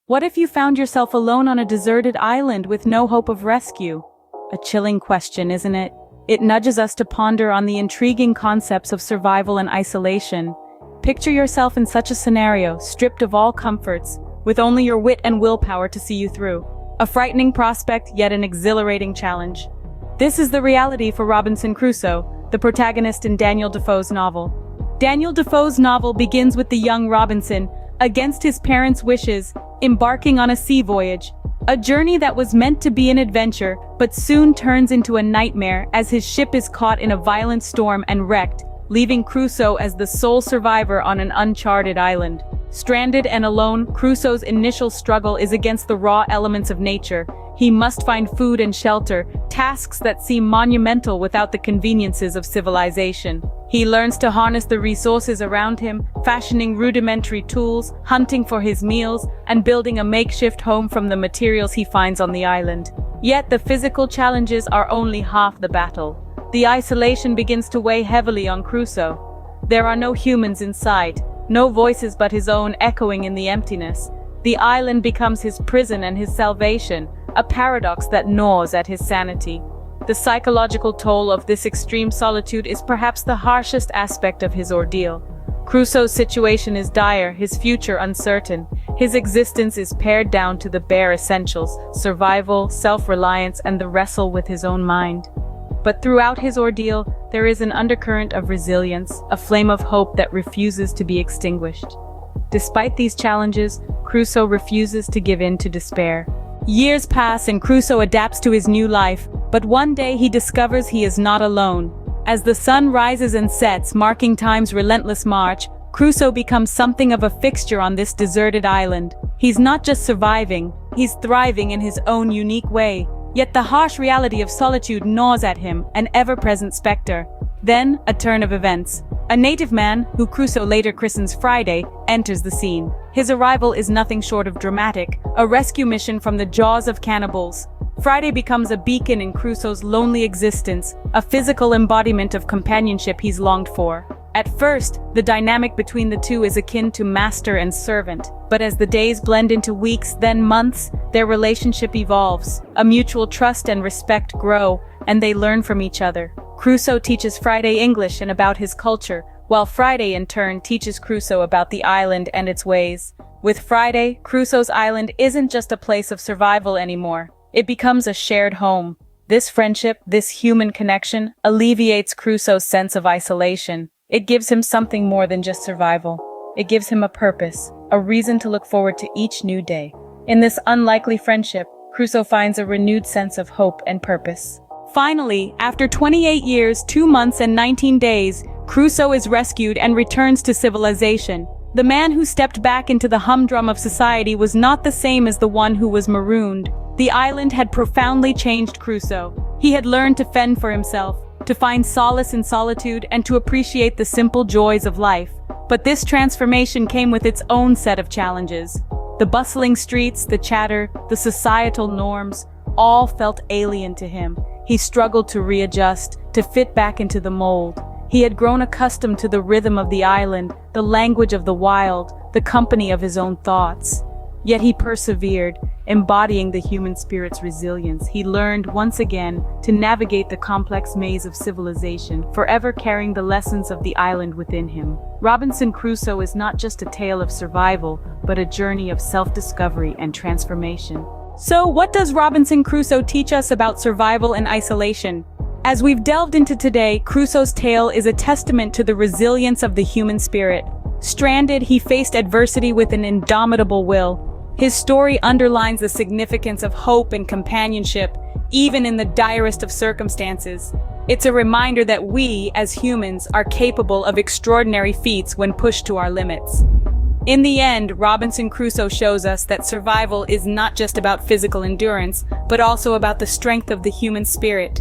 What if you found yourself alone on a deserted island with no hope of rescue? A chilling question, isn't it? It nudges us to ponder on the intriguing concepts of survival and isolation. Picture yourself in such a scenario, stripped of all comforts, with only your wit and willpower to see you through. A frightening prospect, yet an exhilarating challenge. This is the reality for Robinson Crusoe, the protagonist in Daniel Defoe's novel. Daniel Defoe's novel begins with the young Robinson, against his parents' wishes, embarking on a sea voyage. A journey that was meant to be an adventure, but soon turns into a nightmare as his ship is caught in a violent storm and wrecked, leaving Crusoe as the sole survivor on an uncharted island. Stranded and alone, Crusoe's initial struggle is against the raw elements of nature. He must find food and shelter, tasks that seem monumental without the conveniences of civilization. He learns to harness the resources around him, fashioning rudimentary tools, hunting for his meals, and building a makeshift home from the materials he finds on the island. Yet the physical challenges are only half the battle. The isolation begins to weigh heavily on Crusoe. There are no humans in sight, no voices but his own echoing in the emptiness. The island becomes his prison and his salvation, a paradox that gnaws at his sanity. The psychological toll of this extreme solitude is perhaps the harshest aspect of his ordeal. Crusoe's situation is dire, his future uncertain. His existence is pared down to the bare essentials: survival, self-reliance, and the wrestle with his own mind. But throughout his ordeal, there is an undercurrent of resilience, a flame of hope that refuses to be extinguished. Despite these challenges, Crusoe refuses to give in to despair. Years pass and Crusoe adapts to his new life, but one day he discovers he is not alone. As the sun rises and sets, marking time's relentless march, Crusoe becomes something of a fixture on this deserted island. He's not just surviving, he's thriving in his own unique way. Yet the harsh reality of solitude gnaws at him, an ever-present specter. Then, a turn of events. A native man, who Crusoe later christens Friday, enters the scene. His arrival is nothing short of dramatic, a rescue mission from the jaws of cannibals. Friday becomes a beacon in Crusoe's lonely existence, a physical embodiment of companionship he's longed for. At first, the dynamic between the two is akin to master and servant, but as the days blend into weeks, then months, their relationship evolves. A mutual trust and respect grow, and they learn from each other. Crusoe teaches Friday English and about his culture, while Friday in turn teaches Crusoe about the island and its ways. With Friday, Crusoe's island isn't just a place of survival anymore. It becomes a shared home. This friendship, this human connection, alleviates Crusoe's sense of isolation. It gives him something more than just survival. It gives him a purpose, a reason to look forward to each new day. In this unlikely friendship, Crusoe finds a renewed sense of hope and purpose. Finally, after 28 years, 2 months, and 19 days, Crusoe is rescued and returns to civilization. The man who stepped back into the humdrum of society was not the same as the one who was marooned. The island had profoundly changed Crusoe. He had learned to fend for himself, to find solace in solitude, and to appreciate the simple joys of life. But this transformation came with its own set of challenges. The bustling streets, the chatter, the societal norms, all felt alien to him. He struggled to readjust, to fit back into the mold. He had grown accustomed to the rhythm of the island, the language of the wild, the company of his own thoughts. Yet he persevered, embodying the human spirit's resilience. He learned, once again, to navigate the complex maze of civilization, forever carrying the lessons of the island within him. Robinson Crusoe is not just a tale of survival, but a journey of self-discovery and transformation. So, what does Robinson Crusoe teach us about survival and isolation? As we've delved into today, Crusoe's tale is a testament to the resilience of the human spirit. Stranded, he faced adversity with an indomitable will. His story underlines the significance of hope and companionship, even in the direst of circumstances. It's a reminder that we, as humans, are capable of extraordinary feats when pushed to our limits. In the end, Robinson Crusoe shows us that survival is not just about physical endurance, but also about the strength of the human spirit.